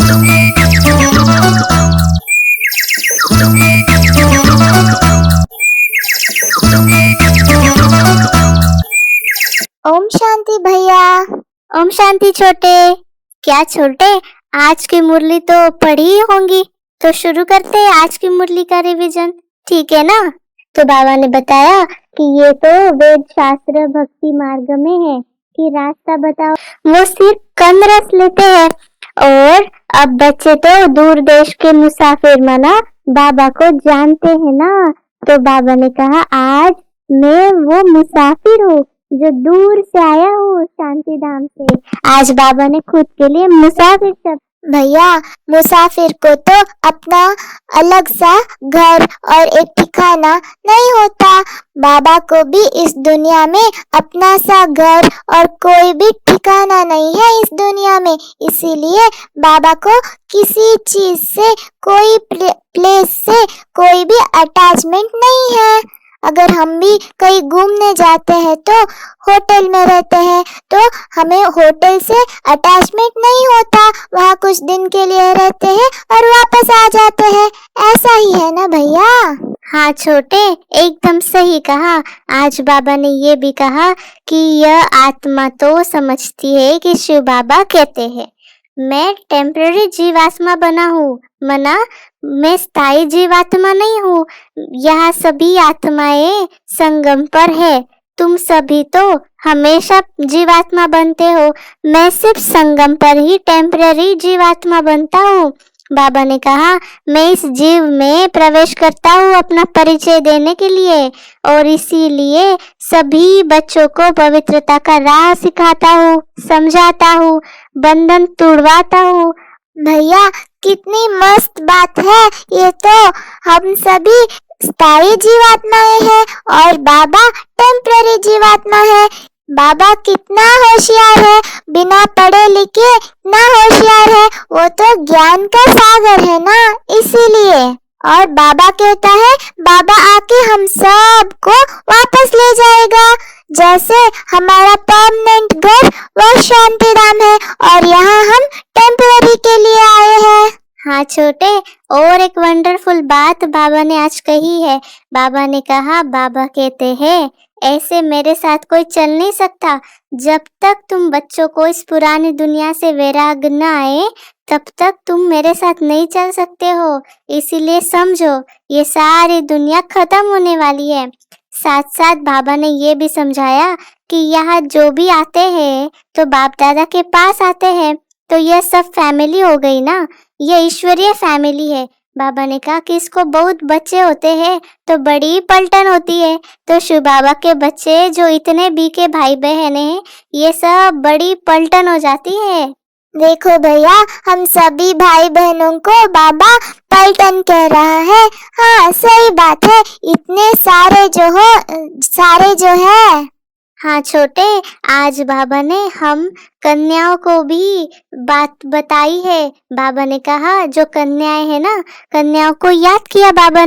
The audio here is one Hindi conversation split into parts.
ओम शांति भैया। ओम शांति छोटे। क्या छोटे, आज की मुरली तो पढ़ी ही होंगी, तो शुरू करते हैं आज की मुरली का रिवीजन, ठीक है ना? तो बाबा ने बताया कि ये तो वेद शास्त्र भक्ति मार्ग में है कि रास्ता बताओ, वो सिर्फ कम रस लेते हैं। और अब बच्चे तो दूर देश के मुसाफिर माना बाबा को जानते हैं ना। तो बाबा ने कहा आज मैं वो मुसाफिर हूँ जो दूर से आया हूँ शांति धाम से। आज बाबा ने खुद के लिए मुसाफिर शब्द। भैया, मुसाफिर को तो अपना अलग सा घर और एक ठिकाना नहीं होता। बाबा को भी इस दुनिया में अपना सा घर और कोई भी ठिकाना नहीं है इस दुनिया में। इसीलिए बाबा को किसी चीज से, कोई प्लेस से कोई भी अटैचमेंट नहीं है। अगर हम भी कहीं घूमने जाते हैं तो होटल में रहते हैं तो हमें होटल से अटैचमेंट नहीं होता, वहाँ कुछ दिन के लिए रहते हैं और वापस आ जाते हैं। ऐसा ही है ना भैया? हाँ छोटे, एकदम सही कहा। आज बाबा ने ये भी कहा कि यह आत्मा तो समझती है कि शिव बाबा कहते हैं मैं टेम्पररी जीवात्मा बना हूँ, मना मैं स्थायी जीवात्मा नहीं हूँ। यह सभी आत्माएं संगम पर है। तुम सभी तो हमेशा जीवात्मा बनते हो, मैं सिर्फ संगम पर ही टेम्पररी जीवात्मा बनता हूँ। बाबा ने कहा मैं इस जीव में प्रवेश करता हूँ अपना परिचय देने के लिए, और इसीलिए सभी बच्चों को पवित्रता का राह सिखाता हूँ, समझाता हूँ, बंधन तोड़वाता हूँ। भैया, कितनी मस्त बात है ये तो। हम सभी स्थायी जीवात्माएं हैं और बाबा टेम्पररी जीवात्मा है। बाबा कितना होशियार है, बिना पढ़े लिखे ना होशियार है, वो तो ज्ञान का सागर है ना, इसीलिए। और बाबा कहता है बाबा आके हम सब को वापस ले जाएगा। जैसे हमारा परमानेंट घर वो शांति धाम है और यहाँ हम टेम्पररी के लिए आए हैं। हाँ छोटे, और एक वंडरफुल बात बाबा ने आज कही है। बाबा ने कहा, बाबा कहते हैं ऐसे मेरे साथ कोई चल नहीं सकता। जब तक तुम बच्चों को इस पुरानी दुनिया से वैराग न आए तब तक तुम मेरे साथ नहीं चल सकते हो। इसीलिए समझो ये सारी दुनिया खत्म होने वाली है। साथ साथ बाबा ने ये भी समझाया कि यहाँ जो भी आते हैं तो बाप दादा के पास आते हैं, तो यह सब फैमिली हो गई ना, ये ईश्वरीय फैमिली है। बाबा ने कहा कि इसको बहुत बच्चे होते हैं तो बड़ी पलटन होती है, तो शिव बाबा के बच्चे जो इतने बी के भाई बहन हैं ये सब बड़ी पलटन हो जाती है। देखो भैया, हम सभी भाई बहनों को बाबा पलटन कह रहा है। हाँ सही बात है, इतने सारे जो है। हाँ छोटे, आज बाबा ने हम कन्याओं को भी बात बताई है। बाबा ने कहा जो कन्याएं हैं ना, कन्याओं को याद किया बाबा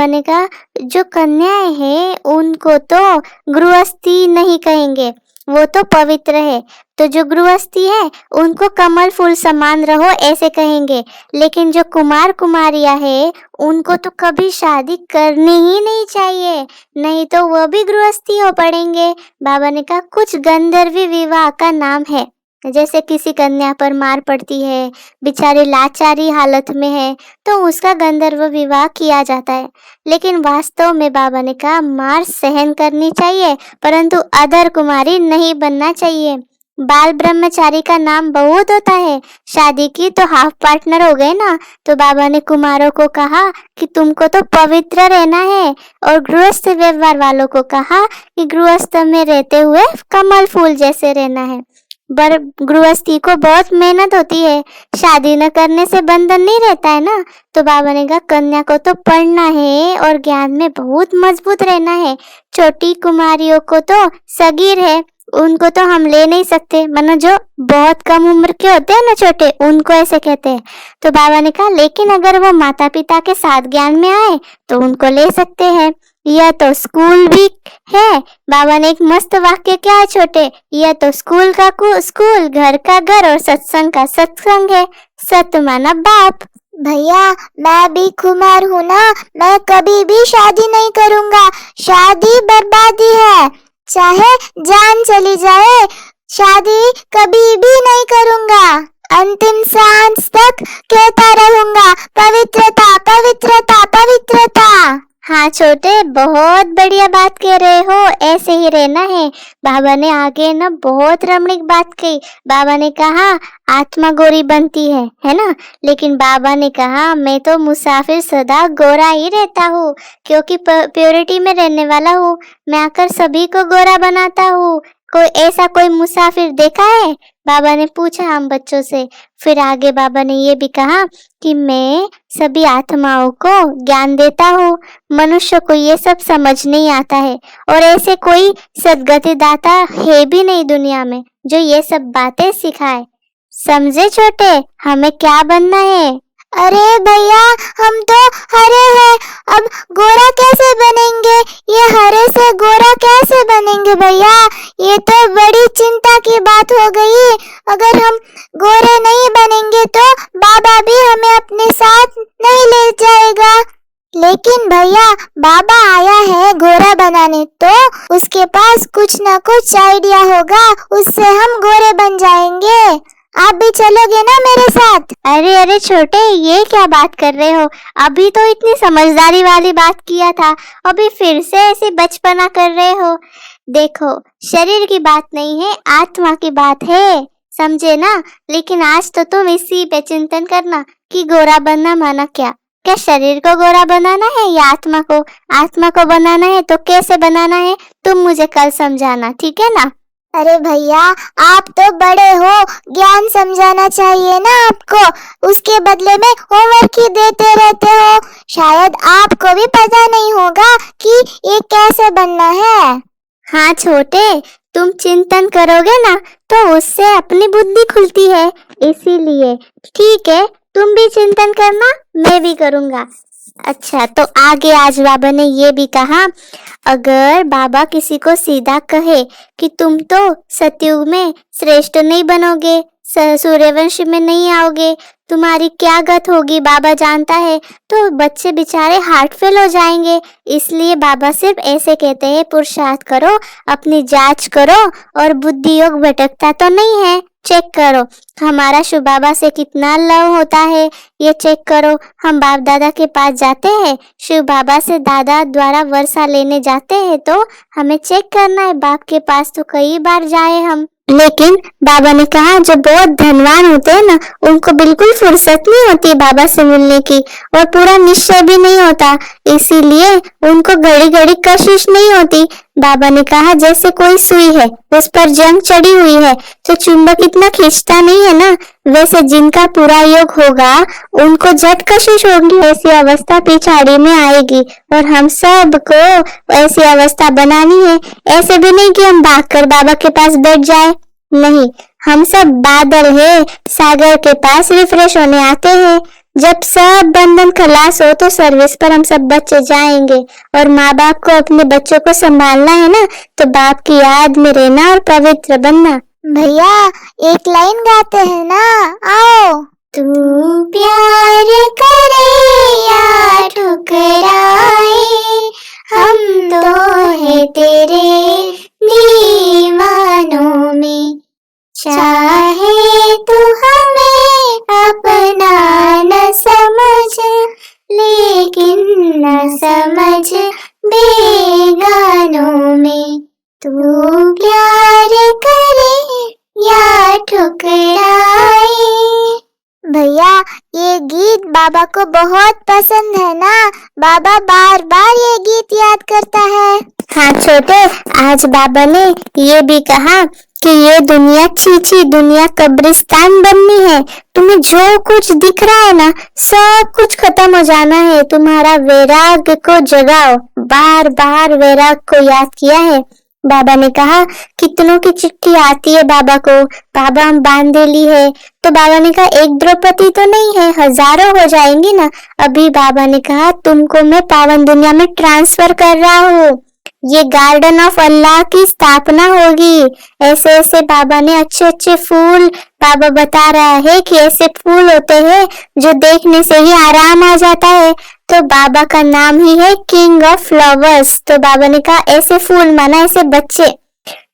ने कहा जो कन्याएं हैं उनको तो गृहस्थी नहीं कहेंगे, वो तो पवित्र है। तो जो गृहस्थी है उनको कमल फूल समान रहो ऐसे कहेंगे। लेकिन जो कुमार कुमारियां है उनको तो कभी शादी करनी ही नहीं चाहिए, नहीं तो वो भी गृहस्थी हो पड़ेंगे। बाबा ने कहा कुछ गंधर्वी विवाह का नाम है, जैसे किसी कन्या पर मार पड़ती है, बेचारी लाचारी हालत में है, तो उसका गंधर्व विवाह किया जाता है। लेकिन वास्तव में बाबा ने कहा मार सहन करनी चाहिए, परंतु अधर कुमारी नहीं बनना चाहिए। बाल ब्रह्मचारी का नाम बहुत होता है, शादी की तो हाफ पार्टनर हो गए ना। तो बाबा ने कुमारों को कहा कि तुमको तो पवित्र रहना है, और गृहस्थ व्यवहार वालों को कहा कि गृहस्थ में रहते हुए कमल फूल जैसे रहना है। गृहस्थी को बहुत मेहनत होती है, शादी न करने से बंधन नहीं रहता है ना। तो बाबा ने कहा कन्या को तो पढ़ना है और ज्ञान में बहुत मजबूत रहना है। छोटी कुमारियों को तो सगीर है, उनको तो हम ले नहीं सकते, मानो जो बहुत कम उम्र के होते हैं ना छोटे, उनको ऐसे कहते हैं। तो बाबा ने कहा लेकिन अगर वो माता पिता के साथ ज्ञान में आए तो उनको ले सकते हैं। यह तो स्कूल भी है। बाबा ने एक मस्त वाक्य किया है छोटे, यह तो स्कूल का स्कूल, घर का घर और सत्संग का सत्संग है। सत माना बाप। भैया मैं भी खुमार हूँ ना, मैं कभी भी शादी नहीं करूँगा। शादी बर्बादी है, चाहे जान चली जाए, शादी कभी भी नहीं करूँगा। अंतिम सांस तक कहता रहूँगा, पवित्रता पवित्रता पवित्रता। हाँ छोटे, बहुत बढ़िया बात कह रहे हो, ऐसे ही रहना है। बाबा ने आगे ना बहुत रमणीक बात कही। बाबा ने कहा आत्मा गोरी बनती है ना, लेकिन बाबा ने कहा मैं तो मुसाफिर सदा गोरा ही रहता हूँ, क्योंकि प्योरिटी में रहने वाला हूँ। मैं आकर सभी को गोरा बनाता हूँ। कोई मुसाफिर देखा है? बाबा ने पूछा हम बच्चों से। फिर आगे बाबा ने ये भी कहा कि मैं सभी आत्माओं को ज्ञान देता हूँ। मनुष्य को ये सब समझ नहीं आता है, और ऐसे कोई सद्गति दाता है भी नहीं दुनिया में जो ये सब बातें सिखाए। समझे छोटे, हमें क्या बनना है? अरे भैया हम तो हरे हैं, अब गोरा कैसे बनेंगे? ये हरे से गोरा कैसे बनेंगे भैया? ये तो बड़ी चिंता की बात हो गई। अगर हम गोरे नहीं बनेंगे तो बाबा भी हमें अपने साथ नहीं ले जाएगा। लेकिन भैया बाबा आया है गोरा बनाने, तो उसके पास कुछ ना कुछ आइडिया होगा, उससे हम गोरे बन जाएंगे। आप भी चलोगे ना मेरे साथ? अरे अरे छोटे, ये क्या बात कर रहे हो? अभी तो इतनी समझदारी वाली बात किया था, अभी फिर से ऐसी बचपना कर रहे हो। देखो, शरीर की बात नहीं है, आत्मा की बात है, समझे ना? लेकिन आज तो तुम इसी पे चिंतन करना कि गोरा बनना माना क्या शरीर को गोरा बनाना है या आत्मा को? आत्मा को बनाना है तो कैसे बनाना है तुम मुझे कल समझाना, ठीक है ना? अरे भैया आप तो बड़े हो, ज्ञान समझाना चाहिए ना आपको, उसके बदले में होमवर्क ही देते रहते हो। शायद आपको भी पता नहीं होगा कि ये कैसे बनना है। हाँ छोटे, तुम चिंतन करोगे ना तो उससे अपनी बुद्धि खुलती है, इसीलिए ठीक है, तुम भी चिंतन करना, मैं भी करूँगा। अच्छा, तो आगे आज बाबा ने ये भी कहा, अगर बाबा किसी को सीधा कहे कि तुम तो सतयुग में श्रेष्ठ नहीं बनोगे, सूर्यवंश में नहीं आओगे, तुम्हारी क्या गत होगी बाबा जानता है, तो बच्चे बेचारे हार्ट फेल हो जाएंगे। इसलिए बाबा सिर्फ ऐसे कहते हैं, पुरुषार्थ करो, अपनी जांच करो, और बुद्धि योग भटकता तो नहीं है, चेक करो हमारा शिव बाबा से कितना लव होता है, ये चेक करो। हम बाप दादा के पास जाते हैं, शिव बाबा से दादा द्वारा वर्षा लेने जाते हैं, तो हमें चेक करना है। बाप के पास तो कई बार जाए हम, लेकिन बाबा ने कहा जो बहुत धनवान होते हैं ना, उनको बिल्कुल फुर्सत नहीं होती बाबा से मिलने की, और पूरा निश्चय भी नहीं होता, इसीलिए उनको घड़ी घड़ी कशिश नहीं होती। बाबा ने कहा जैसे कोई सुई है, उस पर जंग चढ़ी हुई है, तो चुंबक इतना खींचता नहीं है ना, वैसे जिनका पूरा योग होगा उनको झट कशिश होगी, ऐसी अवस्था पिछाड़ी में आएगी, और हम सब को ऐसी अवस्था बनानी है। ऐसे भी नहीं कि हम भागकर बाबा के पास बैठ जाए, नहीं, हम सब बादल है, सागर के पास रिफ्रेश होने आते हैं। जब सब बंधन खलास हो तो सर्विस पर हम सब बच्चे जाएंगे, और माँ बाप को अपने बच्चों को संभालना है ना, तो बाप की याद में रहना और पवित्र बनना। भैया एक लाइन गाते हैं ना, आओ। तू प्यार करे या ठुकराए, हम तो है तेरे दीवानों में, चाहे तू हमें अपना न समझ, लेकिन न समझ बेगानों में। तू प्यार करे या ठुकराए। भैया ये गीत बाबा को बहुत पसंद है ना, बाबा बार बार ये गीत याद करता है। हाँ छोटे, आज बाबा ने ये भी कहा कि ये दुनिया छीछी दुनिया कब्रिस्तान बननी है, तुम्हें जो कुछ दिख रहा है ना, सब कुछ खत्म हो जाना है, तुम्हारा वैराग को जगाओ। बार बार वैराग को याद किया है। बाबा ने कहा कितनों की चिट्ठी आती है बाबा को, बाबा हम बांधेली है। तो बाबा ने कहा एक द्रौपदी तो नहीं है, हजारों हो जाएंगी ना। अभी बाबा ने कहा तुमको मैं पावन दुनिया में ट्रांसफर कर रहा हूँ, ये गार्डन ऑफ अल्लाह की स्थापना होगी। ऐसे ऐसे बाबा ने अच्छे अच्छे फूल, बाबा बता रहा है कि ऐसे फूल होते हैं जो देखने से ही आराम आ जाता है। तो बाबा का नाम ही है किंग ऑफ फ्लावर्स। तो बाबा ने कहा ऐसे फूल माना ऐसे बच्चे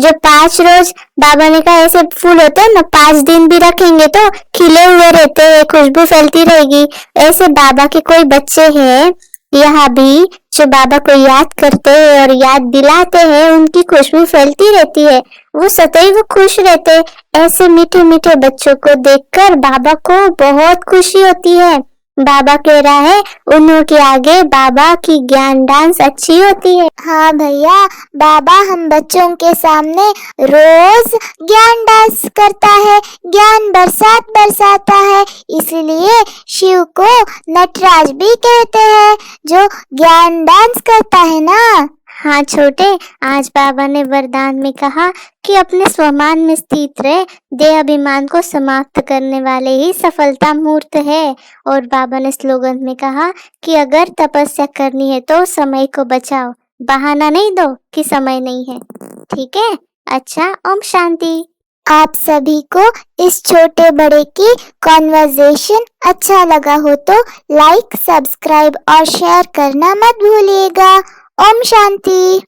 जो 5 रोज, बाबा ने कहा ऐसे फूल होते हैं ना 5 दिन भी रखेंगे तो खिले हुए रहते हैं, खुशबू फैलती रहेगी। ऐसे बाबा के कोई बच्चे हैं यहाँ भी जो बाबा को याद करते हैं और याद दिलाते हैं, उनकी खुशबू फैलती रहती है, वो सदैव खुश रहते। ऐसे मीठे मीठे बच्चों को देखकर बाबा को बहुत खुशी होती है। बाबा कह रहा है उन्हों के आगे बाबा की ज्ञान डांस अच्छी होती है। हाँ भैया, बाबा हम बच्चों के सामने रोज ज्ञान डांस करता है, ज्ञान बरसाता है, इसलिए शिव को नटराज भी कहते हैं जो ज्ञान डांस करता है ना। हाँ छोटे, आज बाबा ने वरदान में कहा कि अपने स्वमान में स्थित रहे, देह अभिमान को समाप्त करने वाले ही सफलता मूर्त है। और बाबा ने स्लोगन में कहा कि अगर तपस्या करनी है तो समय को बचाओ, बहाना नहीं दो कि समय नहीं है। ठीक है? अच्छा, ओम शांति। आप सभी को इस छोटे बड़े की कॉन्वर्सेशन अच्छा लगा हो तो लाइक, सब्सक्राइब और शेयर करना मत भूलिएगा। ओम शांति।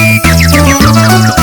Thank you.